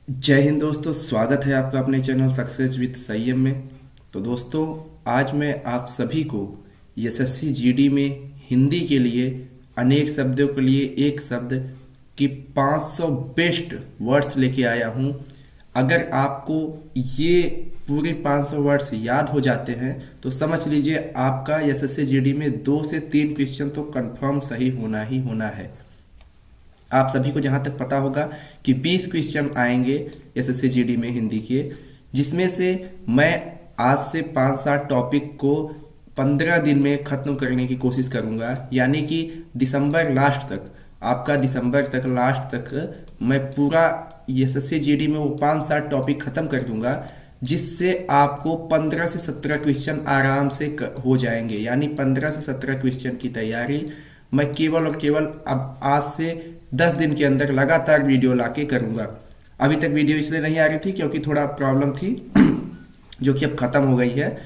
जय हिंद दोस्तों, स्वागत है आपका अपने चैनल सक्सेस विद संयम में। तो दोस्तों, आज मैं आप सभी को एसएससी जीडी में हिंदी के लिए अनेक शब्दों के लिए एक शब्द की 500 बेस्ट वर्ड्स लेके आया हूँ। अगर आपको ये पूरे 500 वर्ड्स याद हो जाते हैं तो समझ लीजिए आपका एसएससी जीडी में 2 से 3 क्वेश्चन तो कंफर्म सही होना ही होना है। आप सभी को जहाँ तक पता होगा कि 20 क्वेश्चन आएंगे एसएससी जीडी में हिंदी के, जिसमें से मैं आज से 5-7 टॉपिक को 15 दिन में ख़त्म करने की कोशिश करूँगा। यानी कि दिसंबर लास्ट तक, आपका दिसंबर तक लास्ट तक मैं पूरा एसएससी जीडी में वो 5-7 टॉपिक ख़त्म कर दूँगा, जिससे आपको 15 से 17 क्वेश्चन आराम से हो जाएंगे। यानी 15 से 17 क्वेश्चन की तैयारी मैं केवल और केवल अब आज से 10 दिन के अंदर लगातार वीडियो लाके करूँगा। अभी तक वीडियो इसलिए नहीं आ रही थी क्योंकि थोड़ा प्रॉब्लम थी जो कि अब ख़त्म हो गई है।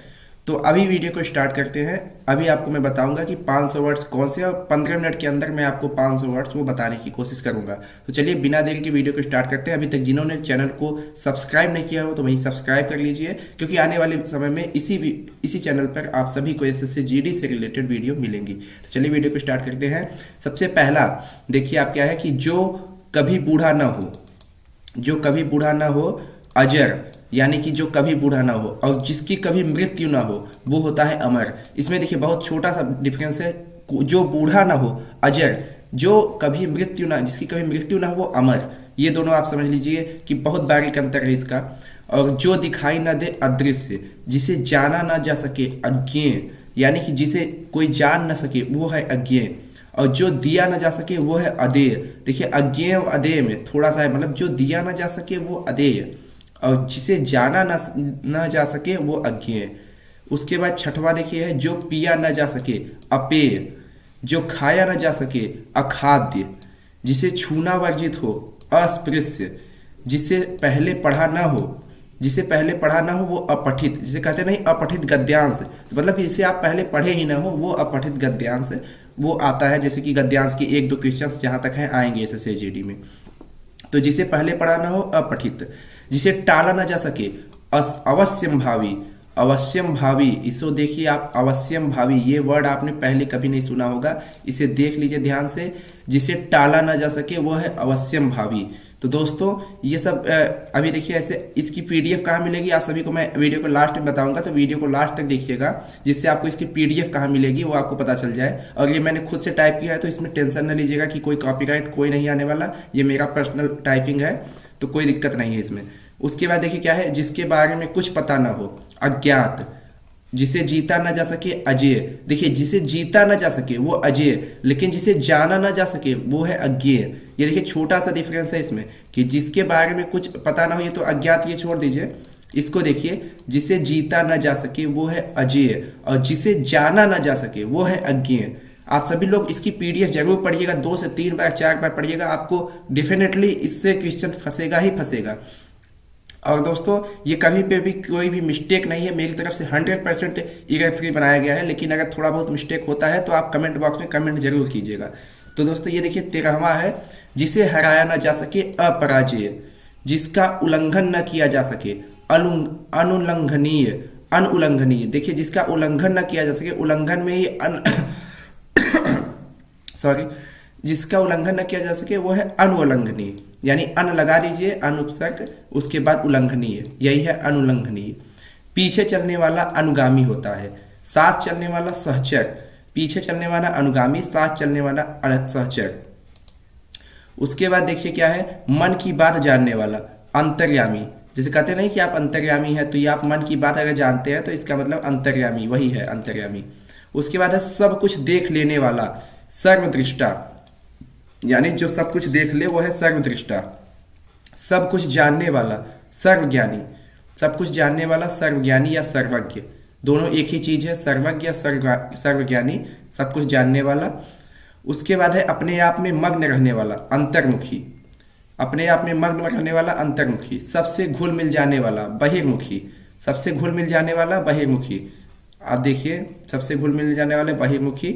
तो अभी वीडियो को स्टार्ट करते हैं। अभी आपको मैं बताऊंगा कि 500 वर्ड्स कौन से, और 15 मिनट के अंदर मैं आपको 500 वर्ड्स वो बताने की कोशिश करूंगा। तो चलिए बिना देर के वीडियो को स्टार्ट करते हैं। अभी तक जिन्होंने चैनल को सब्सक्राइब नहीं किया हो तो वही सब्सक्राइब कर लीजिए, क्योंकि आने वाले समय में इसी चैनल पर आप सभी को एसएससी जीडी से रिलेटेड वीडियो मिलेंगी। तो चलिए वीडियो को स्टार्ट करते हैं। सबसे पहला देखिए आप क्या है कि जो कभी बूढ़ा ना हो, जो कभी बूढ़ा ना हो, अजर, यानी कि जो कभी बूढ़ा ना हो, और जिसकी कभी मृत्यु ना हो वो होता है अमर। इसमें देखिए बहुत छोटा सा डिफरेंस है। जो बूढ़ा ना हो अजर, जो कभी मृत्यु ना, जिसकी कभी मृत्यु ना हो वो अमर। ये दोनों आप समझ लीजिए कि बहुत बारीक अंतर है इसका। और जो दिखाई ना दे अदृश्य, जिसे जाना ना जा सके अज्ञेय, यानी कि जिसे कोई जान ना सके वो है अज्ञेय। और जो दिया ना जा सके वो है अदेय। देखिए अज्ञेय और अदेय में थोड़ा सा है, मतलब जो दिया ना जा सके वो अदेय, और जिसे जाना ना जा सके वो अज्ञेय। उसके बाद छठवां देखिए है जो पिया ना जा सके अपेय, जो खाया ना जा सके अखाद्य, जिसे छूना वर्जित हो अस्पृश्य, जिसे पहले पढ़ा ना हो, जिसे पहले पढ़ा ना हो वो अपठित, जिसे कहते नहीं अपठित गद्यांश, तो मतलब कि जिसे आप पहले पढ़े ही ना हो वो अपठित गद्यांश वो आता है। जैसे कि गद्यांश की 1-2 क्वेश्चंस जहाँ तक हैं आएंगे एसएससी जीडी में। तो जिसे पहले पढ़ा ना हो अपठित, जिसे टाला ना जा सके अवश्यम भावी, अवश्यम भावी। इसको देखिए आप, अवश्यम भावी ये वर्ड आपने पहले कभी नहीं सुना होगा, इसे देख लीजिए ध्यान से। जिसे टाला ना जा सके वो है अवश्यम भावी। तो दोस्तों ये सब अभी देखिए ऐसे, इसकी पीडीएफ कहाँ मिलेगी आप सभी को मैं वीडियो को लास्ट में बताऊंगा, तो वीडियो को लास्ट तक देखिएगा, जिससे आपको इसकी पीडीएफ कहाँ मिलेगी वो आपको पता चल जाए। और ये मैंने खुद से टाइप किया है तो इसमें टेंशन न लीजिएगा कि कोई कॉपीराइट कोई नहीं आने वाला, ये मेरा पर्सनल टाइपिंग है तो कोई दिक्कत नहीं है इसमें। उसके बाद देखिए क्या है, जिसके बारे में कुछ पता ना हो अज्ञात, जिसे जीता ना जा सके अजेय। देखिए जिसे जीता ना जा सके वो अजेय, लेकिन जिसे जाना ना जा सके वो है अज्ञेय। ये देखिए छोटा सा डिफरेंस है इसमें कि जिसके बारे में कुछ पता ना हो ये तो अज्ञात, ये छोड़ दीजिए। इसको देखिए, जिसे जीता ना जा सके वो है अजेय, और जिसे जाना ना जा सके वो है अज्ञेय। आप सभी लोग इसकी पीडीएफ जरूर पढ़िएगा, 2 से 3 बार 4 बार पढ़िएगा, आपको डेफिनेटली इससे क्वेश्चन फंसेगा ही फंसेगा। और दोस्तों ये कभी पे भी कोई भी मिस्टेक नहीं है, मेरी तरफ से 100% एरर फ्री बनाया गया है, लेकिन अगर थोड़ा बहुत मिस्टेक होता है तो आप कमेंट बॉक्स में कमेंट जरूर कीजिएगा। तो दोस्तों ये देखिए 13वां है, जिसे हराया ना जा सके अपराजेय, जिसका उल्लंघन न किया जा सके अनुल्लंघनीय, अनुल्लंघनीय। देखिए जिसका उल्लंघन न किया जा सके, उल्लंघन में ही सॉरी, जिसका उल्लंघन न किया जा सके वो है अनुल्लंघनीय, यानी अन लगा दीजिए अनुपसर्ग, उसके बाद उल्लंघनीय, यही है अनुल्लंघनीय। पीछे चलने वाला अनुगामी होता है, साथ चलने वाला सहचर। पीछे चलने वाला अनुगामी, साथ चलने वाला सहचर। उसके बाद देखिए क्या है, मन की बात जानने वाला अंतर्यामी। जैसे कहते नहीं कि आप अंतर्यामी है, तो ये आप मन की बात अगर जानते हैं तो इसका मतलब अंतर्यामी, वही है अंतर्यामी। उसके बाद है सब कुछ देख लेने वाला सर्वदृष्टा, यानी जो सब कुछ देख ले वो है सर्वदृष्टा। सब कुछ जानने वाला सर्वज्ञानी, सब कुछ जानने वाला सर्वज्ञानी या सर्वज्ञ, दोनों एक ही चीज है, सर्वज्ञ या सर्वज्ञानी, सब कुछ जानने वाला। उसके बाद है अपने आप में मग्न रहने वाला अंतर्मुखी, अपने आप में मग्न रहने वाला अंतर्मुखी। सबसे घुल मिल जाने वाला बहिर्मुखी, सबसे घुल मिल जाने वाला बहिर्मुखी। आप देखिए सबसे घुल मिल जाने वाले बहिर्मुखी।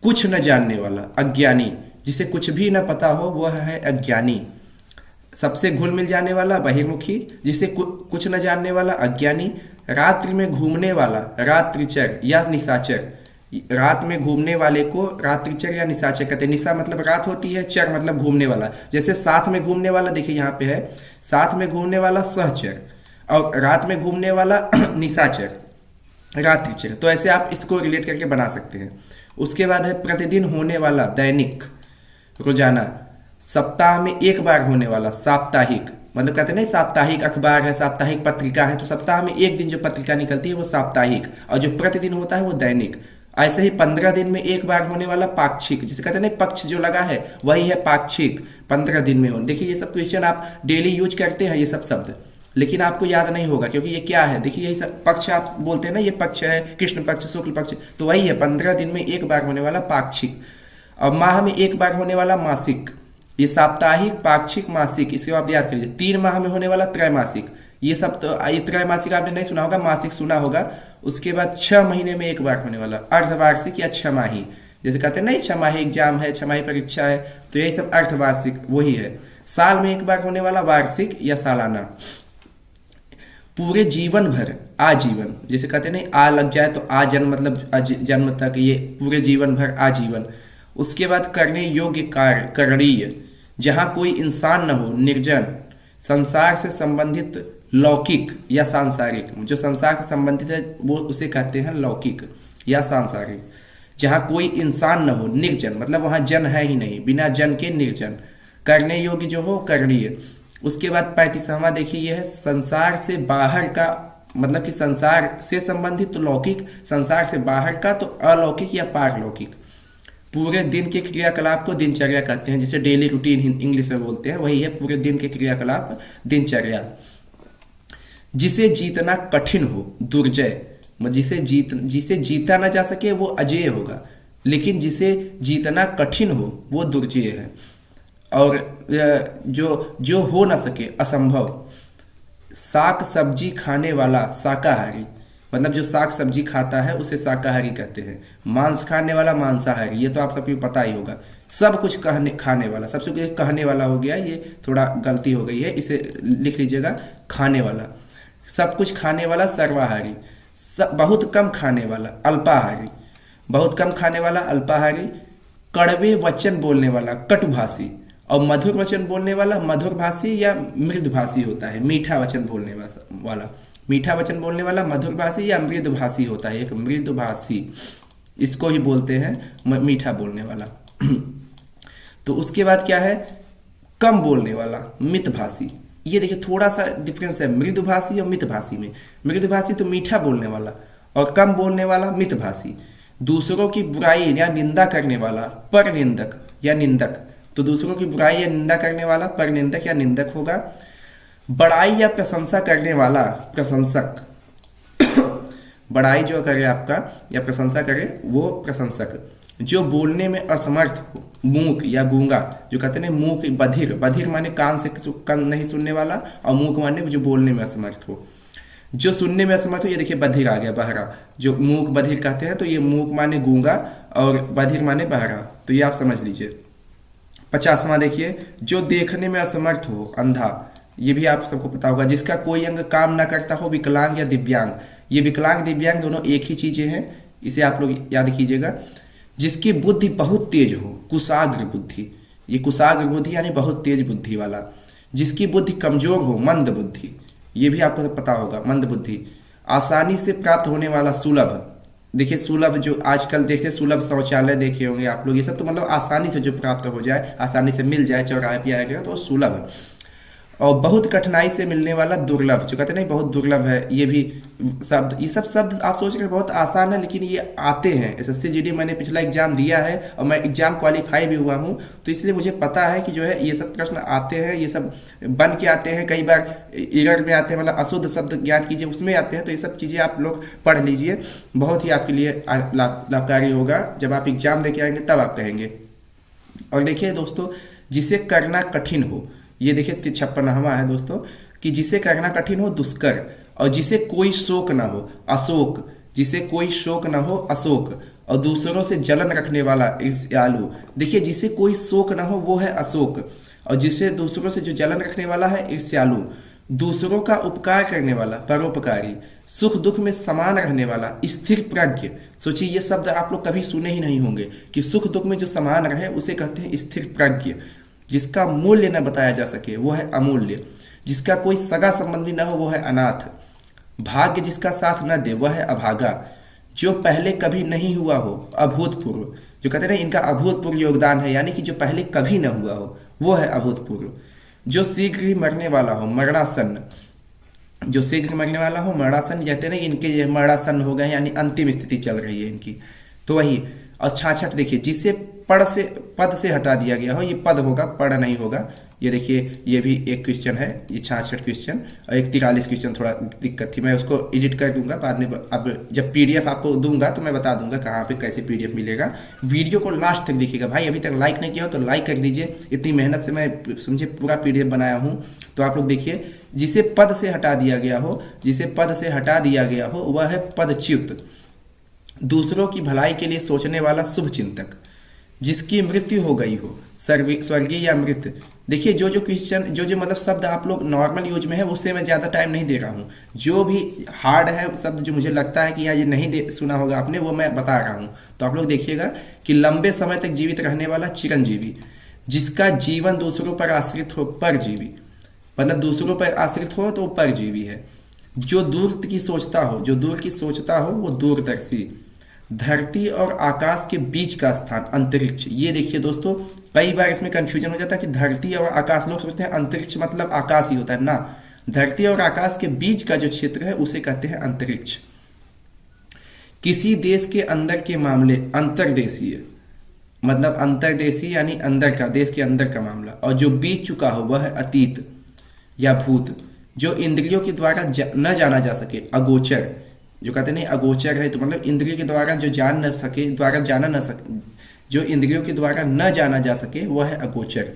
कुछ न जानने वाला अज्ञानी, जिसे कुछ भी न पता हो वह है अज्ञानी। सबसे घुल मिल जाने वाला बहिर्मुखी, जिसे कुछ न जानने वाला अज्ञानी, रात्रि में घूमने वाला रात्रिचर या निशाचर। रात में घूमने वाले को रात्रिचर या निशाचर कहते हैं। निशा मतलब रात होती है, चर मतलब घूमने वाला। जैसे साथ में घूमने वाला, देखिए यहाँ पे है, साथ में घूमने वाला सहचर, और रात में घूमने वाला निशाचर, रात्रिचर। तो ऐसे आप इसको रिलेट करके बना सकते हैं। उसके बाद है प्रतिदिन होने वाला दैनिक, रोजाना। सप्ताह में एक बार होने वाला साप्ताहिक, मतलब कहते हैं नहीं साप्ताहिक अखबार है, साप्ताहिक पत्रिका है, तो सप्ताह में एक दिन जो पत्रिका निकलती है वो साप्ताहिक, और जो प्रतिदिन होता है वो दैनिक। ऐसे ही 15 दिन में एक बार होने वाला पाक्षिक, जिसे कहते हैं नहीं पक्ष जो लगा है वही है पाक्षिक, 15 दिन में हो। देखिए ये सब क्वेश्चन आप डेली यूज करते हैं ये सब शब्द, लेकिन आपको याद नहीं होगा क्योंकि ये क्या है। देखिए यही सब पक्ष आप बोलते हैं ना, ये पक्ष है, कृष्ण पक्ष, शुक्ल पक्ष, तो वही है 15 दिन में एक बार होने वाला पाक्षिक। और माह में एक बार होने वाला मासिक, ये साप्ताहिक, पाक्षिक, मासिक, इसको आप याद करिए। 3 माह में होने वाला त्रैमासिक, ये सब तो ये त्रैमासिक आपने नहीं सुना होगा, मासिक सुना होगा। उसके बाद 6 महीने में एक बार होने वाला अर्धवार्षिक या छमाही, जैसे कहते हैं नहीं छमाही एग्जाम है, छमाही परीक्षा है, तो यही सब अर्धवार्षिक वही है। साल में एक बार होने वाला वार्षिक या सालाना। पूरे जीवन भर आजीवन, जैसे कहते हैं नहीं आ लग जाए तो आजन्म मतलब जन्म तक, ये पूरे जीवन भर आजीवन। उसके बाद करने योग्य कार्य करणीय, जहाँ कोई इंसान न हो, निर्जन। संसार से संबंधित लौकिक या सांसारिक, जो संसार से संबंधित है वो उसे कहते हैं लौकिक या सांसारिक। जहाँ कोई इंसान न हो, निर्जन मतलब वहाँ जन है ही नहीं, बिना जन के निर्जन। करने योग्य जो हो करणीय। उसके बाद 35वां देखिए, यह है संसार से बाहर का, मतलब कि संसार से संबंधित तो लौकिक, संसार से बाहर का तो अलौकिक या पारलौकिक। पूरे दिन के क्रियाकलाप को दिनचर्या कहते हैं, जिसे डेली रूटीन इंग्लिश में बोलते हैं, वही है पूरे दिन के क्रियाकलाप दिनचर्या। जिसे जीतना कठिन हो, दुर्जय, जिसे जीता ना जा सके वो अजेय होगा, लेकिन जिसे जीतना कठिन हो वो दुर्जय है। और जो हो ना सके, असंभव। साग सब्जी खाने वाला शाकाहारी, मतलब जो साग सब्जी खाता है उसे शाकाहारी कहते हैं। मांस खाने वाला मांसाहारी, ये तो आप सबको पता ही होगा। सब कुछ खाने वाला, सबसे कुछ कहने वाला हो गया, ये थोड़ा गलती हो गई है, इसे लिख लीजिएगा खाने वाला। सब कुछ खाने वाला सर्वाहारी। बहुत कम खाने वाला अल्पाहारी, बहुत कम खाने वाला अल्पाहारी। कड़वे वचन बोलने वाला कटुभाषी, और मधुर वचन बोलने वाला मधुरभाषी या मृदुभाषी होता है। मीठा वचन बोलने वाला, मीठा वचन बोलने वाला मधुरभाषी या मृदुभाषी होता है। एक मृदुभाषी, इसको ही बोलते हैं मीठा बोलने वाला। तो उसके बाद क्या है, कम बोलने वाला मितभाषी। ये देखिए थोड़ा सा डिफरेंस है मृदुभाषी और मितभाषी में। मृदुभाषी तो मीठा बोलने वाला, और कम बोलने वाला मितभाषी। दूसरों की बुराई या निंदा करने वाला परनिंदक या निंदक, तो दूसरों की बुराई या निंदा करने वाला परनिंदक या निंदक होगा। बड़ाई या प्रशंसा करने वाला प्रशंसक, बड़ाई जो करे आपका या प्रशंसा करे वो प्रशंसक। जो बोलने में असमर्थ हो, मूक या गूंगा, जो कहते हैं मूक, बधिर, बधिर माने कान से नहीं सुनने वाला, और मूक माने जो बोलने में असमर्थ हो। जो सुनने में असमर्थ हो, ये देखिए बधिर आ गया, बहरा। जो मूक बधिर कहते हैं, तो ये मूक माने गूंगा और बधिर माने बहरा, तो ये आप समझ लीजिए। 50वां देखिए, जो देखने में असमर्थ हो, अंधा, ये भी आप सबको पता होगा। जिसका कोई अंग काम ना करता हो, विकलांग या दिव्यांग। ये विकलांग दिव्यांग दोनों एक ही चीजें हैं, इसे आप लोग याद कीजिएगा। जिसकी बुद्धि बहुत तेज हो, कुशाग्र बुद्धि, ये कुशाग्र बुद्धि यानी बहुत तेज बुद्धि वाला। जिसकी बुद्धि कमजोर हो, मंद बुद्धि, ये भी आपको पता होगा, मंद बुद्धि। आसानी से प्राप्त होने वाला, सुलभ। देखिए सुलभ, जो आजकल देखते सुलभ शौचालय देखे होंगे आप लोग, ये सब तो मतलब आसानी से जो प्राप्त हो जाए, आसानी से मिल जाए, चौराहे पे आएगा तो सुलभ। और बहुत कठिनाई से मिलने वाला दुर्लभ, जो कहते नहीं बहुत दुर्लभ है। ये भी शब्द, ये सब शब्द आप सोच रहे हैं बहुत आसान है, लेकिन ये आते हैं। एसएससी जीडी मैंने पिछला एग्जाम दिया है और मैं एग्जाम क्वालिफाई भी हुआ हूँ, तो इसलिए मुझे पता है कि जो है ये सब प्रश्न आते हैं, ये सब बन के आते हैं। कई बार एरर में आते हैं, मतलब अशुद्ध शब्द ज्ञात कीजिए, उसमें आते हैं। तो ये सब चीज़ें आप लोग पढ़ लीजिए, बहुत ही आपके लिए लाभकारी होगा। जब आप एग्जाम दे के आएंगे तब आप कहेंगे। और देखिए दोस्तों, जिसे करना कठिन हो, ये देखिए 56वां है दोस्तों, कि जिसे करना कठिन हो, दुष्कर। और जिसे कोई शोक ना हो, अशोक। जिसे कोई शोक ना हो, अशोक। और दूसरों से जलन रखने वाला, ईर्ष्यालु। देखिए जिसे कोई शोक ना हो वो है अशोक, और जिसे दूसरों से जो जलन रखने वाला है ईर्ष्यालु, दूसरों का उपकार करने वाला परोपकारी, सुख दुख में समान रहने वाला स्थिर प्रज्ञ। सोचिए ये शब्द आप लोग कभी सुने ही नहीं होंगे कि सुख दुख में जो समान रहे उसे कहते हैं स्थिर प्रज्ञ। जिसका मूल्य न बताया जा सके वो है अमूल्य, जिसका कोई सगा संबंधी न हो वो है अनाथ, भाग्य जिसका साथ न दे वह है अभागा, जो पहले कभी नहीं हुआ हो अभूतपूर्व। जो कहते हैं ना इनका अभूतपूर्व योगदान है, यानी कि जो पहले कभी न हुआ हो वो है अभूतपूर्व। जो शीघ्र ही मरने वाला हो मरणासन्न, जो शीघ्र मरने वाला हो मरणासन्न, कहते हैं ना इनके ये मरणासन्न हो गए यानी अंतिम स्थिति चल रही है इनकी। तो वही। और 66 देखिए, जिसे पद से हटा दिया गया हो, ये पद होगा पढ़ नहीं होगा। ये देखिए ये भी एक क्वेश्चन है, ये 66 क्वेश्चन, और एक 43 क्वेश्चन थोड़ा दिक्कत थी, मैं उसको एडिट कर दूंगा बाद में। अब जब पीडीएफ आपको दूंगा तो मैं बता दूंगा कहाँ पे कैसे पीडीएफ मिलेगा। वीडियो को लास्ट तक देखिएगा भाई, अभी तक लाइक नहीं किया हो तो लाइक कर दीजिए, इतनी मेहनत से मैं समझे पूरा पीडीएफ बनाया हूँ। तो आप लोग देखिए, जिसे पद से हटा दिया गया हो, जिसे पद से हटा दिया गया हो वह है पदच्युत, दूसरों की भलाई के लिए सोचने वाला शुभ चिंतक, जिसकी मृत्यु हो गई हो स्वर्गीय या मृत। देखिए जो क्वेश्चन जो मतलब शब्द आप लोग नॉर्मल यूज में है उससे मैं ज़्यादा टाइम नहीं दे रहा हूँ। जो भी हार्ड है शब्द जो मुझे लगता है कि यार ये नहीं सुना होगा आपने, वो मैं बता रहा हूँ। तो आप लोग देखिएगा कि लंबे समय तक जीवित रहने वाला चिरंजीवी, जिसका जीवन दूसरों पर आश्रित हो परजीवी, मतलब दूसरों पर आश्रित हो तो परजीवी है। जो दूर की सोचता हो, जो दूर की सोचता हो वो दूरदर्शी, धरती और आकाश के बीच का स्थान अंतरिक्ष। ये देखिए दोस्तों, कई बार इसमें कंफ्यूजन हो जाता है कि धरती और आकाश, लोग सोचते हैं अंतरिक्ष मतलब आकाश ही होता है ना, धरती और आकाश के बीच का जो क्षेत्र है उसे कहते हैं अंतरिक्ष। किसी देश के अंदर के मामले अंतर्देशीय, मतलब अंतर्देशीय यानी अंदर का, देश के अंदर का मामला। और जो बीत चुका हो वह है अतीत या भूत। जो इंद्रियों के द्वारा न जाना जा सके अगोचर, जो कहते नहीं अगोचर है तो मतलब इंद्रियों के द्वारा जो जान न सके, द्वारा जाना न सके, जो इंद्रियों के द्वारा न जाना जा सके वह है अगोचर।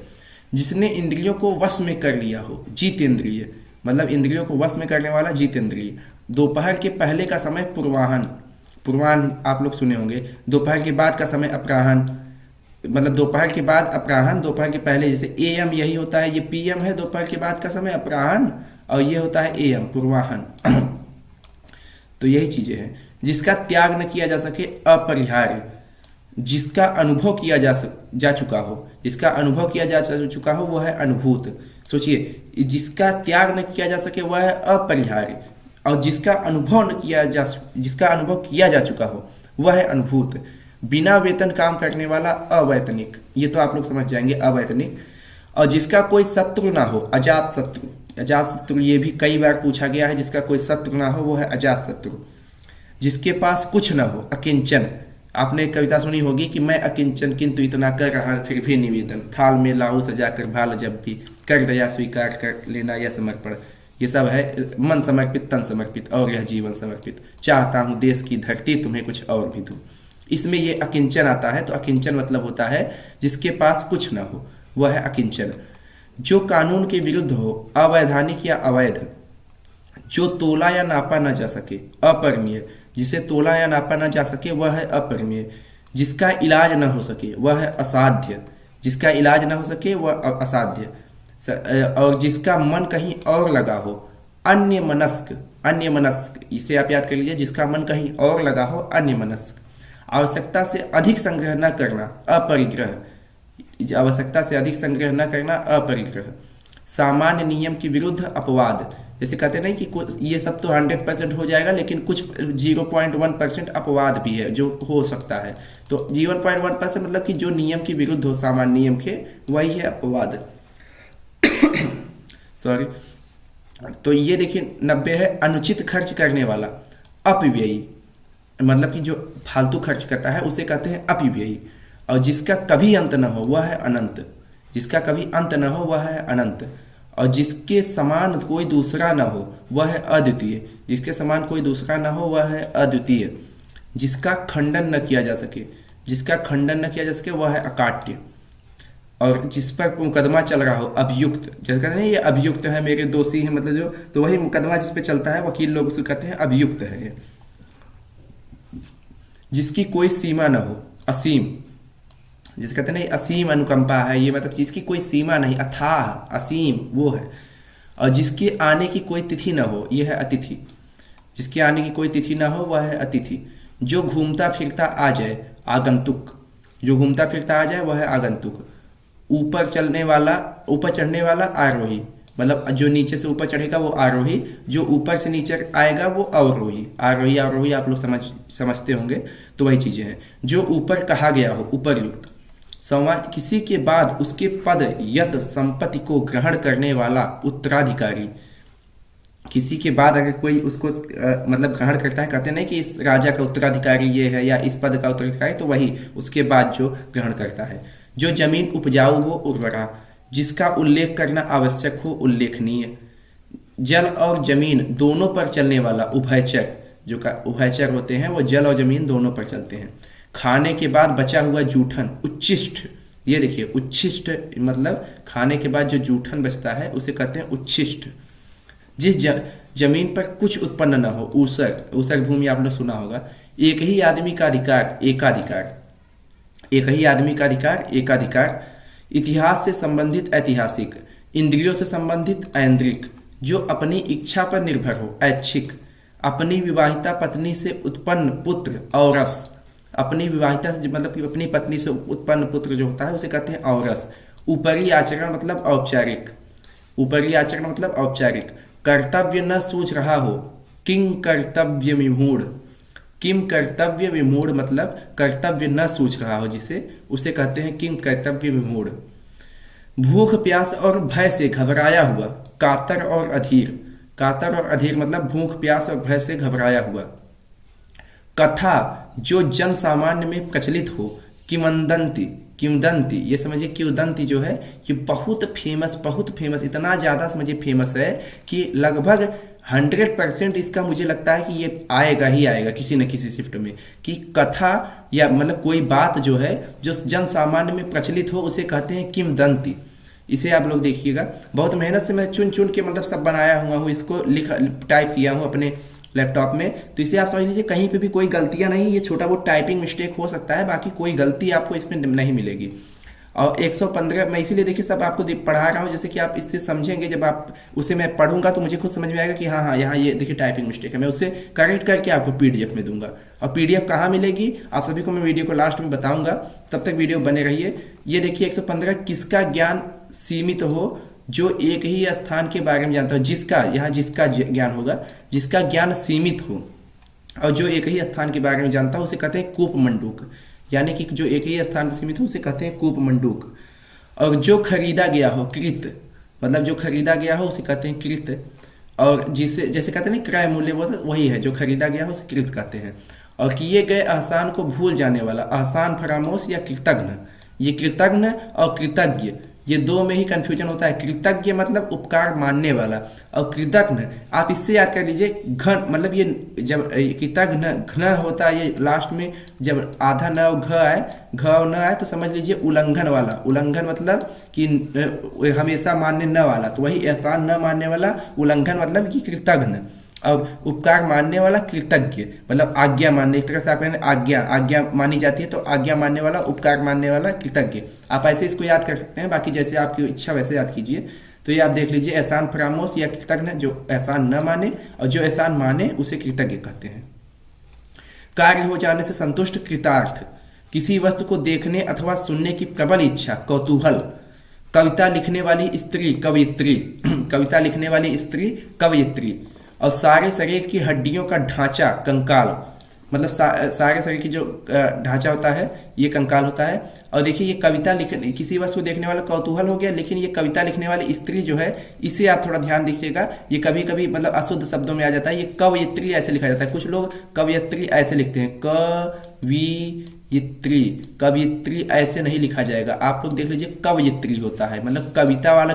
जिसने इंद्रियों को वश में कर लिया हो जितेंद्रिय, मतलब इंद्रियों को वश में करने वाला जितेंद्रिय। दोपहर के पहले का समय पूर्वाहन, पूर्वाहन आप लोग सुने होंगे। दोपहर के बाद का समय अपराहन, मतलब दोपहर के बाद अपराहन, दोपहर के पहले जैसे एएम यही होता है, ये पीएम है दोपहर के बाद का समय अपराहन, और ये होता है एएम पूर्वाहन। तो यही चीजें हैं। जिसका त्याग न किया जा सके अपरिहार्य, जिसका अनुभव किया जा चुका हो, जिसका अनुभव किया जा चुका हो वह है अनुभूत। सोचिए, जिसका त्याग न किया जा सके वह है अपरिहार्य, और जिसका अनुभव किया जा चुका हो वह है अनुभूत। बिना वेतन काम करने वाला अवैतनिक, ये तो आप लोग समझ जाएंगे अवैतनिक। और जिसका कोई शत्रु ना हो अजात शत्रु, अजात शत्रु ये भी कई बार पूछा गया है, जिसका कोई शत्रु ना हो वो है अजात शत्रु। जिसके पास कुछ ना हो अकिंचन, आपने कविता सुनी होगी कि मैं अकिंचन किंतु इतना कर रहा फिर भी निवेदन, थाल में लाऊं सजाकर भाल जब भी, कर दया स्वीकार कर लेना यह समर्पण। ये सब है मन समर्पित तन समर्पित और यह जीवन समर्पित, चाहता हूँ देश की धरती तुम्हें कुछ और भी दूं। इसमें ये अकिंचन आता है। तो अकिंचन मतलब होता है जिसके पास कुछ ना हो वह है अकिंचन। जो कानून के विरुद्ध हो अवैधानिक या अवैध, जो तोला या नापा न जा सके अपरिमेय, जिसे तोला या नापा न जा सके वह है अपरिमेय। जिसका इलाज न हो सके वह है असाध्य, जिसका इलाज न हो सके वह असाध्य। और जिसका मन कहीं और लगा हो अन्य मनस्क, अन्य मनस्क इसे आप याद कर लीजिए, जिसका मन कहीं और लगा हो अन्य मनस्क। आवश्यकता से अधिक संग्रह न करना अपरिग्रह, आवश्यकता से अधिक संग्रह न करना अपरिग्रह। सामान्य नियम के विरुद्ध अपवाद, जैसे कहते नहीं कि ये सब तो 100% हो जाएगा लेकिन कुछ 0.1% अपवाद भी है जो हो सकता है। तो 0.1% मतलब कि जो नियम के विरुद्ध हो सामान्य नियम के, वही है अपवाद। सॉरी। तो ये देखिए 90 है अनुचित खर्च करने वाला अपव्ययी, मतलब कि जो फालतू खर्च करता है उसे कहते हैं अपव्ययी। और जिसका कभी अंत न हो वह है अनंत, जिसका कभी अंत न हो वह है अनंत। और जिसके समान कोई दूसरा न हो वह है अद्वितीय, जिसके समान कोई दूसरा न हो वह है अद्वितीय। जिसका खंडन न किया जा सके, जिसका खंडन न किया जा सके वह है अकाट्य। और जिस पर मुकदमा चल रहा हो अभियुक्त, जैसे कहते हैं ये अभियुक्त है मेरे दोषी है, मतलब जो, तो वही मुकदमा जिस पे चलता है वकील लोग उसे कहते हैं अभियुक्त है ये। जिसकी कोई सीमा न हो असीम, जिसे कहते हैं ना असीम अनुकंपा है, ये मतलब जिसकी कोई सीमा नहीं, अथाह असीम वो है। और जिसके आने की कोई तिथि न हो, ये है अतिथि। जिसके आने की कोई तिथि ना हो वह है अतिथि। जो घूमता फिरता आ जाए, आगंतुक। जो घूमता फिरता आ जाए वह है आगंतुक। ऊपर चलने वाला, ऊपर चढ़ने वाला आरोही, मतलब जो नीचे से ऊपर चढ़ेगा वो आरोही, जो ऊपर से नीचे आएगा वो अवरोही। आरोही आरोही आप लोग समझते होंगे, तो वही चीजें हैं। जो ऊपर कहा गया हो, उपरयुक्त। किसी के बाद उसके पद यत संपत्ति को ग्रहण करने वाला उत्तराधिकारी। किसी के बाद अगर कोई उसको मतलब ग्रहण करता है, कहते नहीं कि इस राजा का उत्तराधिकारी ये है या इस पद का उत्तराधिकारी, तो वही उसके बाद जो ग्रहण करता है। जो जमीन उपजाऊ हो, उर्वरा। जिसका उल्लेख करना आवश्यक हो, उल्लेखनीय। जल और जमीन दोनों पर चलने वाला, उभयचर। जो का उभयचर होते हैं वो जल और जमीन दोनों पर चलते हैं। खाने के बाद बचा हुआ जूठन, उच्छिष्ट। ये देखिए उच्छिष्ट मतलब खाने के बाद जो जूठन बचता है उसे कहते हैं उच्छिष्ट। जिस जमीन पर कुछ उत्पन्न न हो, ऊसर। ऊसर भूमि आपने सुना होगा। एक ही आदमी का अधिकार, एकाधिकार। एक ही आदमी का अधिकार, एकाधिकार। इतिहास से संबंधित ऐतिहासिक। इंद्रियों से संबंधित ऐन्द्रिक। जो अपनी इच्छा पर निर्भर हो, ऐच्छिक। अपनी विवाहिता पत्नी से उत्पन्न पुत्र, औरस। अपनी विवाहिता से मतलब कि अपनी पत्नी से उत्पन्न पुत्र जो होता है उसे कहते हैं औरस। ऊपरी आचरण मतलब औपचारिक। ऊपरी आचरण मतलब औपचारिक। कर्तव्य न सूझ रहा हो, किंग कर्तव्य विमूढ़। किम कर्तव्य विमूढ़ मतलब कर्तव्य न सूझ रहा हो जिसे, उसे कहते हैं किम कर्तव्य विमूढ़। भूख प्यास और भय से घबराया हुआ, कातर और अधीर। कातर और अधीर मतलब भूख प्यास और भय से घबराया हुआ। कथा जो जन सामान्य में प्रचलित हो, किंवदंती। किंवदंती ये समझिए, किंवदंती जो है ये बहुत फेमस, इतना ज़्यादा समझिए फेमस है कि लगभग 100% इसका मुझे लगता है कि ये आएगा ही आएगा किसी न किसी शिफ्ट में। कि कथा या मतलब कोई बात जो है जो जन सामान्य में प्रचलित हो उसे कहते हैं किंवदंती। इसे आप लोग देखिएगा, बहुत मेहनत से मैं चुन चुन के मतलब सब बनाया हुआ हूँ, इसको टाइप किया हूँ अपने लैपटॉप में। तो इसे आप समझ लीजिए कहीं पे भी कोई गलतियां नहीं, ये छोटा बहुत टाइपिंग मिस्टेक हो सकता है, बाकी कोई गलती आपको इसमें नहीं मिलेगी। और 115 मैं इसीलिए देखिए सब आपको पढ़ा रहा हूँ, जैसे कि आप इससे समझेंगे। जब आप उसे मैं पढ़ूंगा तो मुझे खुद समझ में आएगा कि हाँ हाँ यहाँ ये देखिए टाइपिंग मिस्टेक है, मैं उसे करेक्ट करके आपको PDF में दूंगा। और PDF कहाँ मिलेगी आप सभी को मैं वीडियो को लास्ट में बताऊंगा, तब तक वीडियो बने रहिए। ये देखिए 115, किसका ज्ञान सीमित हो, जो एक ही स्थान के बारे में जानता हो। जिसका, यहाँ जिसका ज्ञान होगा, जिसका ज्ञान सीमित हो और जो एक ही स्थान के बारे में जानता हो उसे कहते हैं कूपमंडूक। यानी कि जो एक ही स्थान पर सीमित हो उसे कहते हैं कूपमंडूक। और जो खरीदा गया हो, कृत। मतलब जो खरीदा गया हो उसे कहते हैं कृत। और जिसे जैसे कहते हैं ना क्रय मूल्य, वही है जो खरीदा गया हो उसे कृत कहते हैं। और किए गए एहसान को भूल जाने वाला, एहसान फरामोश या कृतज्ञ। ये कृतज्ञ और कृतज्ञ ये दो में ही कंफ्यूजन होता है। कृतज्ञ मतलब उपकार मानने वाला, और कृतज्ञ आप इससे याद कर लीजिए घन, मतलब ये जब कृतज्ञ घन होता है, ये लास्ट में जब आधा न घ आए, घ न आए तो समझ लीजिए उल्लंघन वाला। उल्लंघन मतलब कि हमेशा मानने न वाला, तो वही एहसान न मानने वाला। उल्लंघन मतलब कि कृतज्ञ, और उपकार मानने वाला कृतज्ञ, मतलब आज्ञा मानने, एक तरह से आप कहें आज्ञा मानी जाती है, तो आज्ञा मानने वाला, उपकार मानने वाला कृतज्ञ। आप ऐसे इसको याद कर सकते हैं, बाकी जैसे आपकी इच्छा वैसे याद कीजिए। तो ये आप देख लीजिए, एहसान फरामोश या कृतज्ञ, जो एहसान न माने और जो एहसान माने उसे कृतज्ञ कहते हैं। कार्य हो जाने से संतुष्ट, कृतार्थ। किसी वस्तु को देखने अथवा सुनने की प्रबल इच्छा, कौतूहल। कविता लिखने वाली स्त्री, कवयित्री। कविता लिखने वाली स्त्री कवयित्री। और सारे शरीर की हड्डियों का ढांचा, कंकाल। मतलब सारे शरीर की जो ढांचा होता है ये कंकाल होता है। और देखिए ये कविता लिखने, किसी वस्तु को देखने वाला कौतूहल हो गया, लेकिन ये कविता लिखने वाली स्त्री जो है इसे आप थोड़ा ध्यान दीजिएगा, ये कभी कभी मतलब अशुद्ध शब्दों में आ जाता है। ये कवयित्री ऐसे लिखा जाता है, कुछ लोग कवयित्री ऐसे लिखते हैं, कवियित्री। कवयित्री ऐसे नहीं लिखा जाएगा, आप लोग देख लीजिए कवयित्री होता है, मतलब कविता वाला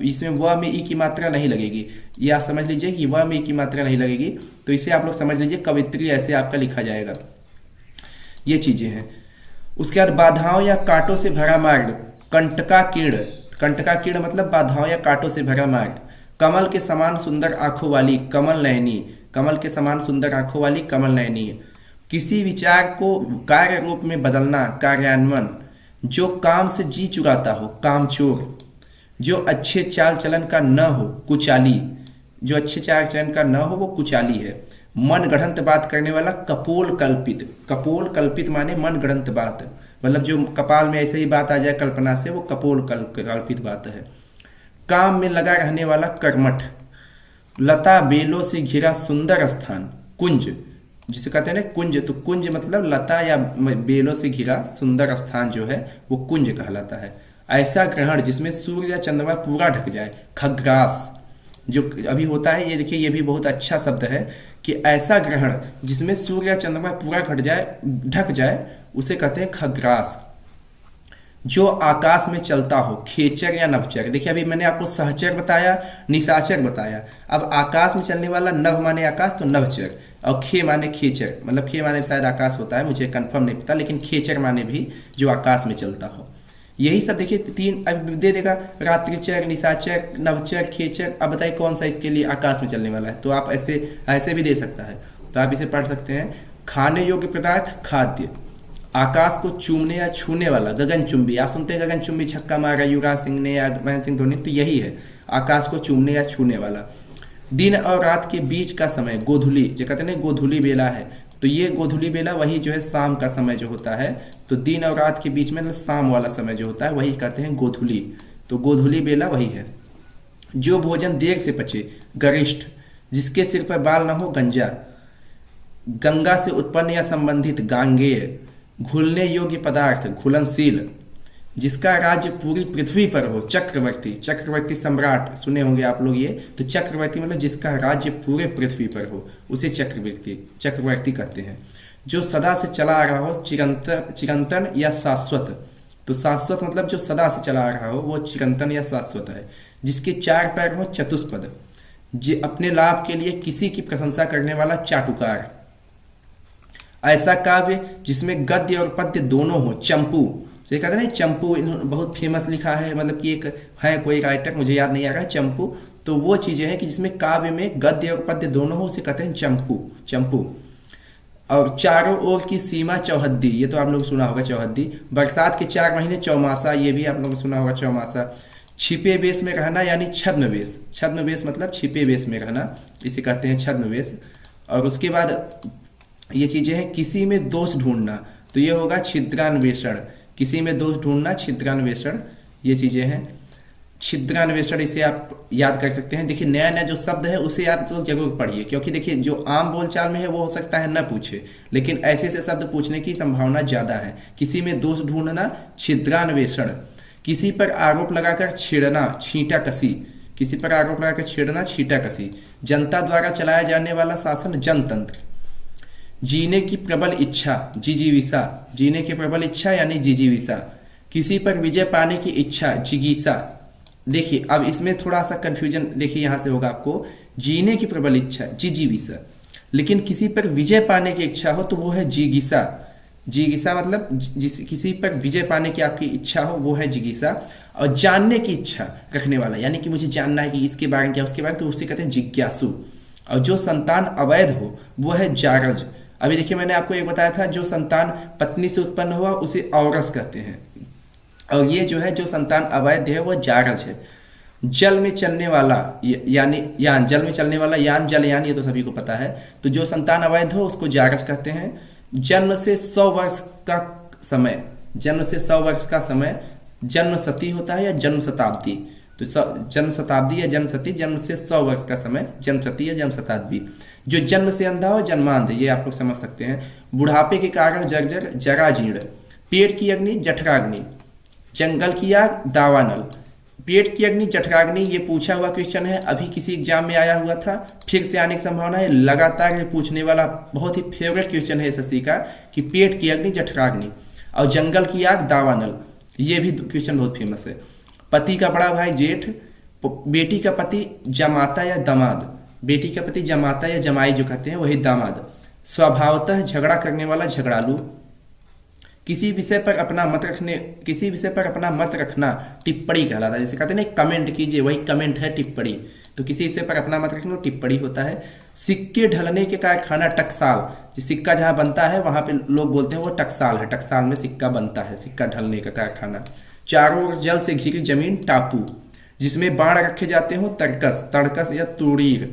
इसमें व में ई की मात्रा नहीं लगेगी। ये आप समझ लीजिए कि व में ई की मात्रा नहीं लगेगी, तो इसे आप लोग समझ लीजिए कवयित्री ऐसे आपका लिखा जाएगा। ये चीजें हैं। उसके बाद बाधाओं या कांटों से भरा मार्ग, कंटकाकीर्ण। कंटकाकीर्ण मतलब बाधाओं या कांटों से भरा मार्ग। कमल के समान सुंदर आंखों वाली, कमल नयनी। कमल के समान सुंदर आंखों वाली, कमल नयनी। किसी विचार को कार्य रूप में बदलना, कार्यान्वयन। जो काम से जी चुराता हो कामचोर, जो अच्छे चाल चलन का न हो कुचाली, जो अच्छे चाल चलन का न हो वो कुचाली है। मन गढ़ंत बात करने वाला कपोल कल्पित, कपोल कल्पित माने मन गढ़ंत बात, मतलब जो कपाल में ऐसे ही बात आ जाए कल्पना से वो कपोल कल्पित बात है। काम में लगा रहने वाला कर्मठ, लता बेलों से घिरा सुंदर स्थान कुंज, जिसे कहते हैं ना कुंज, तो कुंज मतलब लता या बेलों से घिरा सुंदर स्थान जो है वो कुंज कहलाता है। ऐसा ग्रहण जिसमें सूर्य या चंद्रमा पूरा ढक जाए खग्रास, जो अभी होता है ये देखिए ये भी बहुत अच्छा शब्द है कि ऐसा ग्रहण जिसमें सूर्य या चंद्रमा पूरा ढक जाए उसे कहते हैं खग्रास। जो आकाश में चलता हो खेचर या नभचर, देखिए अभी मैंने आपको सहचर बताया निशाचर बताया, अब आकाश में चलने वाला नभ माने आकाश तो नभचर, और खे माने खेचर, मतलब खे माने शायद आकाश होता है मुझे कंफर्म नहीं पता, लेकिन खेचर माने भी जो आकाश में चलता हो। यही सब देखिए तीन अब दे देगा, रात्रिचर निशाचर नभचर खेचर। अब बताइए कौन सा इसके लिए आकाश में चलने वाला है, तो आप ऐसे ऐसे भी दे सकता है, तो आप इसे पढ़ सकते हैं। खाने योग्य पदार्थ खाद्य, आकाश को चूमने या छूने वाला गगनचुंबी, आप सुनते हैं गगनचुंबी छक्का मारा युवराज सिंह ने या महेंद्र सिंह धोनी, तो यही है आकाश को चूमने या छूने वाला। दिन और रात के बीच का समय गोधूली, जो कहते हैं गोधूली बेला है, तो ये गोधूली बेला वही जो है शाम का समय जो होता है, तो दिन और रात के बीच में मतलब शाम वाला समय जो होता है वही कहते हैं गोधूली, तो गोधूली बेला वही है। जो भोजन देर से पचे गरिष्ठ, जिसके सिर पर बाल न हो गंजा, गंगा से उत्पन्न या संबंधित गांगेय, घुलने योग्य पदार्थ घुलनशील, जिसका राज्य पूरी पृथ्वी पर हो चक्रवर्ती, चक्रवर्ती सम्राट सुने होंगे आप लोग ये, तो चक्रवर्ती मतलब जिसका राज्य पूरे पृथ्वी पर हो उसे चक्रवर्ती कहते हैं। जो सदा से चला आ रहा हो चिरंतन या शाश्वत, तो शाश्वत मतलब जो सदा से चला आ रहा हो वो चिरंतन या शाश्वत है। जिसके चार पैर हो चतुष्पद, जो अपने लाभ के लिए किसी की प्रशंसा करने वाला चाटुकार। ऐसा काव्य जिसमें गद्य और पद्य दोनों हो चंपू, तो ये कहते हैं ना चंपू बहुत फेमस लिखा है, मतलब कि एक है कोई राइटर मुझे याद नहीं आ रहा है चंपू, तो वो चीज़ें हैं कि जिसमें काव्य में गद्य और पद्य दोनों हो उसे कहते हैं चंपू। और चारों ओर की सीमा चौहद्दी, ये तो आप लोग सुना होगा चौहद्दी। बरसात के 4 महीने चौमासा, ये भी आप लोगों ने सुना होगा चौमासा। छिपे वेश में रहना यानी छद्मवेश, छद्मवेश मतलब छिपे वेश में रहना, इसे कहते हैं छद्मवेश। और उसके बाद ये चीज़ें हैं किसी में दोष ढूंढना, तो ये होगा छिद्रान्वेषण, किसी में दोष ढूंढना छिद्रान्वेषण, ये चीज़ें हैं छिद्रान्वेषण, इसे आप याद कर सकते हैं। देखिए नया नया जो शब्द है उसे आप तो जरूर पढ़िए, क्योंकि देखिए जो आम बोलचाल में है वो हो सकता है न पूछे, लेकिन ऐसे ऐसे शब्द पूछने की संभावना ज़्यादा है। किसी में दोष ढूंढना छिद्रान्वेषण, किसी पर आरोप लगाकर छेड़ना छींटा कसी, किसी पर आरोप लगाकर छेड़ना छींटा कसी। जनता द्वारा चलाया जाने वाला शासन जनतंत्र। जीने की प्रबल इच्छा जिजीविसा, जीने की प्रबल इच्छा यानी जिजीविसा। किसी पर विजय पाने की इच्छा जिगीसा। देखिए अब इसमें थोड़ा सा कंफ्यूजन देखिए यहाँ से होगा आपको, जीने की प्रबल इच्छा जिजीविसा, लेकिन किसी पर विजय पाने की इच्छा हो तो वो है जिगीसा। जिगीसा मतलब किसी पर विजय पाने की आपकी इच्छा हो वो है जिगीसा। और जानने की इच्छा रखने वाला, यानी कि मुझे जानना है कि इसके बारे में क्या उसके बारे में, तो उसे कहते हैं जिज्ञासु। और जो संतान अवैध हो वो है जारज। अभी देखिए मैंने आपको एक बताया था जो संतान पत्नी से उत्पन्न हुआ उसे औरस कहते हैं, और ये जो है जो संतान अवैध है वो जारज है। जल में चलने वाला यानी यान, जल में चलने वाला यान जलयान, ये तो सभी को पता है, तो जो संतान अवैध हो उसको जारज कहते हैं। जन्म से 100 वर्ष का समय, जन्म से 100 वर्ष का समय जन्म सती होता है या जन्म शताब्दी, तो जन्म शताब्दी या जन्म सती, जन्म से 100 वर्ष का समय जन्म सती या जन्म शताब्दी। जो जन्म से अंधा हो जन्मांध, ये आप लोग समझ सकते हैं। बुढ़ापे के कारण जर्जर जराजीर्ण। पेट की अग्नि जठराग्नि, जंगल की आग दावानल। पेट की अग्नि जठराग्नि ये पूछा हुआ क्वेश्चन है, अभी किसी एग्जाम में आया हुआ था, फिर से आने की संभावना है। लगातार ये पूछने वाला बहुत ही फेवरेट क्वेश्चन है एसएससी का कि पेट की अग्नि जठराग्नि और जंगल की आग दावानल, ये भी क्वेश्चन बहुत फेमस है। पति का बड़ा भाई जेठ, बेटी का पति जमाता या दामाद, बेटी का पति जमाता या जमाई जो कहते हैं वही दामाद। स्वभावतः झगड़ा करने वाला झगड़ालू। किसी विषय पर अपना मत रखना टिप्पणी कहलाता है, जैसे कहते हैं ना कमेंट कीजिए, वही कमेंट है टिप्पणी। तो किसी हिस्से पर अपना मत रखना, टिप्पणी होता है। सिक्के ढलने के कारखाना टकसाल, जो सिक्का जहाँ बनता है वहाँ पे लोग बोलते हैं वो टकसाल है, टकसाल में सिक्का बनता है, सिक्का ढलने का कारखाना। चारों ओर जल से घिरी जमीन टापू, जिसमें बाण रखे जाते हो तरकस, तड़कस या तुड़ीर,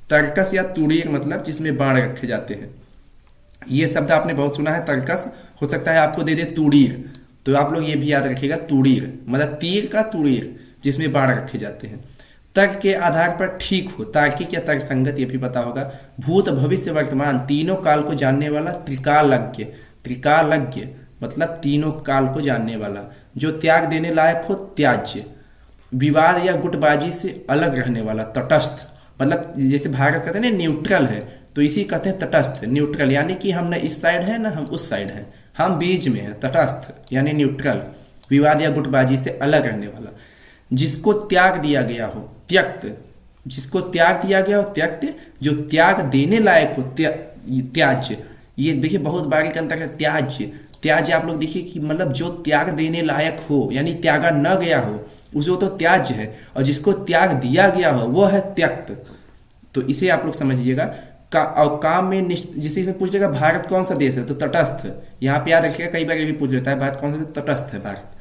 तरकस या तुड़ीर मतलब जिसमें बाण रखे जाते हैं। ये शब्द आपने बहुत सुना है तरकस, हो सकता है आपको दे दे तुड़ीर, तो आप लोग ये भी याद रखिएगा, तुड़ीर मतलब तीर का तुड़ीर जिसमें बाण रखे जाते हैं। तर्क के आधार पर ठीक हो, तार्किक या तर्क संगत, ये भी पता होगा। भूत भविष्य वर्तमान तीनों काल को जानने वाला त्रिकालज्ञ, त्रिकालज्ञ मतलब तीनों काल को जानने वाला। जो त्याग देने लायक हो त्याज्य। विवाद या गुटबाजी से अलग रहने वाला तटस्थ, मतलब जैसे भारत कहते हैं ना न्यूट्रल है, तो इसी कहते हैं तटस्थ, न्यूट्रल, यानी कि हम न इस साइड है ना हम उस साइड है, हम बीच में है, तटस्थ यानी न्यूट्रल। विवाद या गुटबाजी से अलग रहने वाला। जिसको त्याग दिया गया हो त्यक्त, जिसको त्याग दिया गया हो त्यक्त, जो त्याग देने लायक हो त्याज्य। ये देखिए बहुत बारीक अंतर है, त्याज्य, त्याज्य आप लोग देखिए कि मतलब जो त्याग देने लायक हो यानी त्यागा न गया हो उसको तो त्याज्य है, और जिसको त्याग दिया गया हो वो है त्यक्त। तो इसे आप लोग समझिएगा। और काम में जिसे इसमें पूछ लेगा भारत कौन सा देश है, तो तटस्थ, यहाँ पे याद रखिएगा, कई बार ये भी पूछ लेता है भारत कौन सा, तटस्थ है भारत।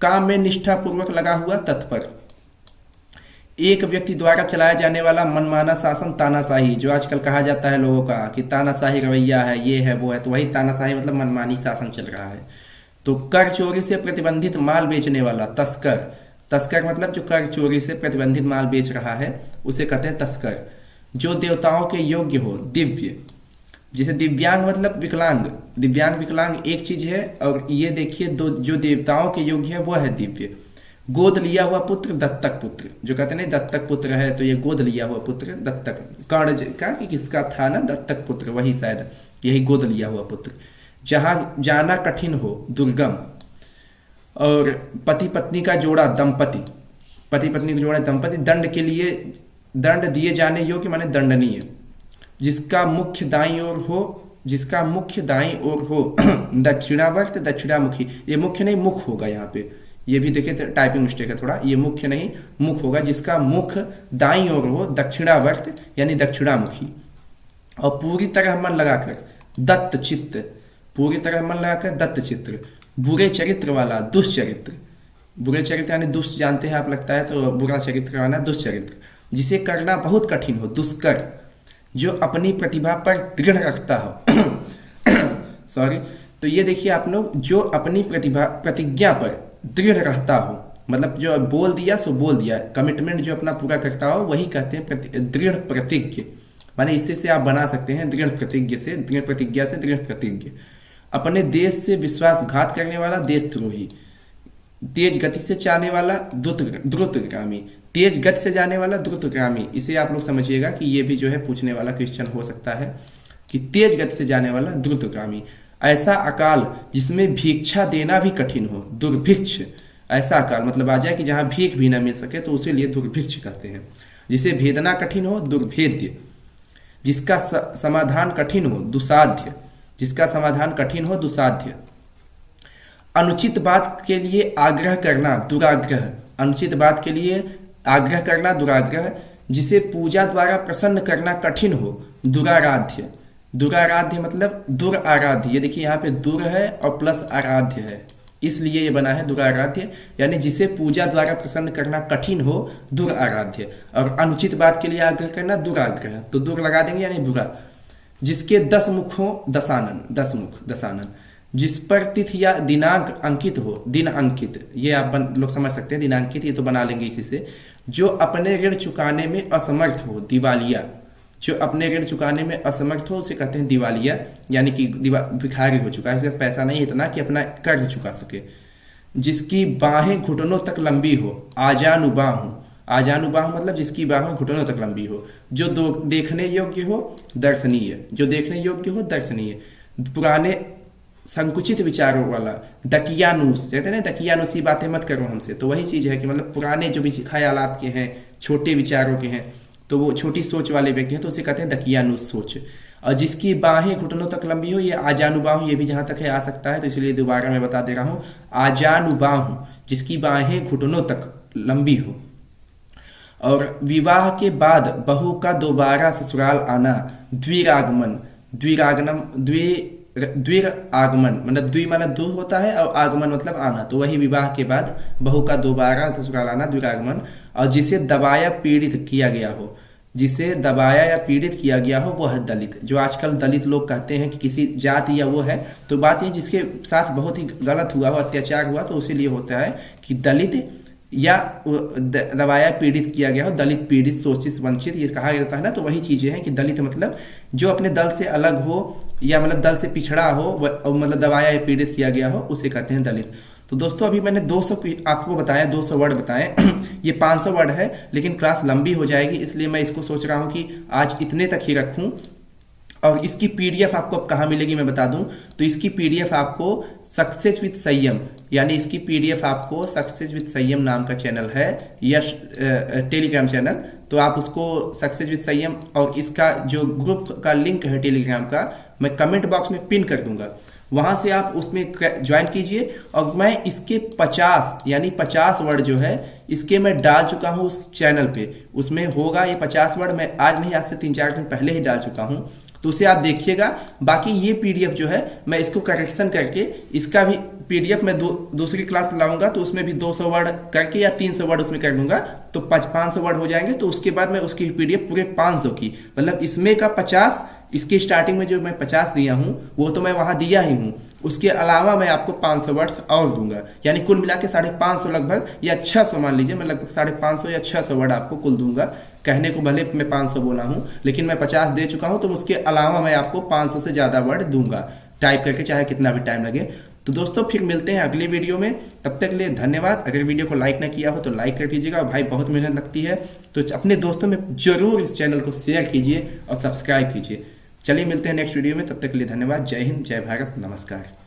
काम में निष्ठापूर्वक लगा हुआ तत्पर। एक व्यक्ति द्वारा चलाया जाने वाला मनमाना शासन तानाशाही, जो आजकल कहा जाता है लोगों का कि तानाशाही रवैया है, ये है वो है, तो वही तानाशाही मतलब मनमानी शासन चल रहा है। तो कर चोरी से प्रतिबंधित माल बेचने वाला तस्कर, तस्कर मतलब जो कर चोरी से प्रतिबंधित माल बेच रहा है उसे कहते हैं तस्कर। जो देवताओं के योग्य हो दिव्य, जैसे दिव्यांग मतलब विकलांग, दिव्यांग विकलांग एक चीज है, और ये देखिए दो जो देवताओं के योग्य है वो है दिव्य। गोद लिया हुआ पुत्र दत्तक पुत्र, जो कहते हैं दत्तक पुत्र है तो ये गोद लिया हुआ पुत्र दत्तक, कर्ण का कि किसका था ना दत्तक पुत्र, वही शायद यही गोद लिया हुआ पुत्र। जहां जाना कठिन हो दुर्गम। और पति पत्नी का जोड़ा दंपति, पति पत्नी का जोड़ा दंपति। दंड के लिए दंड दिए जाने योग्य माने दंडनीय। जिसका मुख्य दाईं ओर हो, जिसका मुख्य दाईं ओर हो दक्षिणावर्त दक्षिणामुखी, ये मुख्य नहीं मुख होगा यहाँ पे, ये भी देखिए टाइपिंग मिस्टेक है थोड़ा, ये मुख्य नहीं मुख होगा। जिसका मुख दाईं ओर हो दक्षिणावर्त यानी दक्षिणामुखी। और पूरी तरह मन लगाकर दत्त चित्त, पूरी तरह मन लगाकर दत्त चित्र। बुरे चरित्र वाला दुष्चरित्र, बुरे चरित्र यानी दुष्ट जानते हैं आप लगता है, तो बुरा चरित्र वाला दुष्चरित्र। जिसे करना बहुत कठिन हो दुष्कर। जो अपनी प्रतिभा पर दृढ़ रखता हो सॉरी, तो ये देखिए आप लोग, जो अपनी प्रतिज्ञा पर दृढ़ रहता हो, मतलब जो बोल दिया सो बोल दिया, कमिटमेंट जो अपना पूरा करता हो वही कहते हैं दृढ़ प्रतिज्ञ। माने इससे से आप बना सकते हैं दृढ़ प्रतिज्ञ से, दृढ़ प्रतिज्ञा से दृढ़ प्रतिज्ञ। अपने देश से विश्वासघात करने वाला देशद्रोही। तेज गति से जाने वाला द्रुतगामी, तेज गति से जाने वाला द्रुतगामी। इसे आप लोग समझिएगा कि ये भी जो है पूछने वाला क्वेश्चन हो सकता है कि तेज गति से जाने वाला द्रुतगामी। ऐसा अकाल जिसमें भिक्षा देना भी कठिन हो दुर्भिक्ष। ऐसा अकाल मतलब आ जाए कि जहाँ भीख भी ना मिल सके तो उसे लिए दुर्भिक्ष कहते हैं। जिसे भेदना कठिन हो दुर्भेद्य। जिसका समाधान कठिन हो दुसाध्य, जिसका समाधान कठिन हो दुसाध्य। अनुचित बात के लिए आग्रह करना दुराग्रह, अनुचित बात के लिए आग्रह करना दुराग्रह। जिसे पूजा द्वारा प्रसन्न करना कठिन हो दुराराध्य, दुराराध्य मतलब दुराराध्य। ये देखिए यहाँ पे दुर है और प्लस आराध्य है, इसलिए ये बना है दुराराध्य, यानी जिसे पूजा द्वारा प्रसन्न करना कठिन हो दुराराध्य। और अनुचित बात के लिए आग्रह करना दुराग्रह, तो दुर लगा देंगे यानी बुरा। जिसके 10 मुख हो दशानन, 10 मुख दशानन। जिस पर तिथि या दिनांक अंकित हो दिन अंकित, ये आप लोग समझ सकते हैं दिनांकित, ये तो बना लेंगे इसी से। जो अपने ऋण चुकाने में असमर्थ हो दिवालिया, जो अपने ऋण चुकाने में असमर्थ हो उसे कहते हैं दिवालिया, यानी कि भिखारी हो चुका है, उसके पास पैसा नहीं इतना कि अपना कर्ज चुका सके। जिसकी बाहें घुटनों तक लंबी हो आजानुबाहु, आजानुबाहु मतलब जिसकी बाहें घुटनों तक लंबी हो। जो देखने योग्य हो दर्शनीय, जो देखने योग्य हो दर्शनीय। पुराने संकुचित विचारों वाला दकियानुस, कहते हैं ना दकियानुसी बातें मत करो हमसे, तो वही चीज़ है कि मतलब पुराने जो भी ख्यालात के हैं, छोटे विचारों के हैं, तो वो छोटी सोच वाले व्यक्ति हैं तो उसे कहते हैं दकियानुस सोच। और जिसकी बाहें घुटनों तक लंबी हो, ये आजानुबाहु, ये भी जहाँ तक है आ सकता है, तो इसलिए दोबारा मैं बता दे रहा हूँ आजानुबाहु, जिसकी बाहें घुटनों तक लंबी हो। और विवाह के बाद बहू का दोबारा ससुराल आना, द्विरागमन, द्विरागमन, द्विर आगमन, मतलब द्वि मतलब दो होता है और आगमन मतलब आना, तो वही विवाह के बाद बहू का दोबारा ससुराल आना, द्विरागमन। और जिसे दबाया पीड़ित किया गया हो, जिसे दबाया या पीड़ित किया गया हो वो है दलित। जो आजकल दलित लोग कहते हैं कि किसी जाति या वो है, तो बात ये जिसके साथ बहुत ही गलत हुआ हो, अत्याचार हुआ, तो उसी लिए होता है कि दलित या दबाया पीड़ित किया गया हो, दलित, पीड़ित, शोषित, वंचित, ये कहा जाता है ना। तो वही चीजें हैं कि दलित मतलब जो अपने दल से अलग हो या मतलब दल से पिछड़ा हो, मतलब दबाया या पीड़ित किया गया हो, उसे कहते हैं दलित। तो दोस्तों अभी मैंने 200 आपको बताया, 200 वर्ड बताए ये 500 वर्ड है, लेकिन क्लास लंबी हो जाएगी, इसलिए मैं इसको सोच रहा हूँ कि आज इतने तक ही रखूँ। और इसकी पीडीएफ आपको अब कहाँ मिलेगी मैं बता दूं, तो इसकी पीडीएफ आपको सक्सेस विद संयम, यानी इसकी पीडीएफ आपको सक्सेस विद संयम नाम का चैनल है, यश टेलीग्राम चैनल, तो आप उसको सक्सेस विद संयम, और इसका जो ग्रुप का लिंक है टेलीग्राम का मैं कमेंट बॉक्स में पिन कर दूंगा, वहां से आप उसमें ज्वाइन कीजिए। और मैं इसके 50 यानी 50 वर्ड जो है इसके मैं डाल चुका हूँ उस चैनल पे, उसमें होगा ये 50 वर्ड, मैं आज नहीं, आज से 3-4 दिन पहले ही डाल चुका हूँ, तो उसे आप देखिएगा। बाकी ये पीडीएफ जो है मैं इसको करेक्शन करके इसका भी पीडीएफ मैं दूसरी क्लास लाऊंगा, तो उसमें भी 200 वर्ड करके या 300 वर्ड उसमें कर दूंगा, तो 500 वर्ड हो जाएंगे। तो उसके बाद मैं उसकी पीडीएफ पूरे 500 की, मतलब इसमें का 50, इसकी स्टार्टिंग में जो मैं 50 दिया हूँ वो तो मैं वहाँ दिया ही हूँ, उसके अलावा मैं आपको 500 वर्ड्स और दूंगा, यानी कुल मिला के 550 लगभग या 600, मान लीजिए मैं लगभग 550 या 600 वर्ड आपको कुल दूंगा। कहने को भले मैं 500 बोला हूँ, लेकिन मैं 50 दे चुका हूँ, तो उसके अलावा मैं आपको 500 से ज़्यादा वर्ड दूंगा टाइप करके, चाहे कितना भी टाइम लगे। तो दोस्तों फिर मिलते हैं अगली वीडियो में, तब तक के लिए धन्यवाद। अगर वीडियो को लाइक ना किया हो तो लाइक कर दीजिएगा, भाई बहुत मेहनत लगती है, तो अपने दोस्तों में जरूर इस चैनल को शेयर कीजिए और सब्सक्राइब कीजिए। चलिए मिलते हैं नेक्स्ट वीडियो में, तब तक के लिए धन्यवाद। जय हिंद, जय भारत, नमस्कार।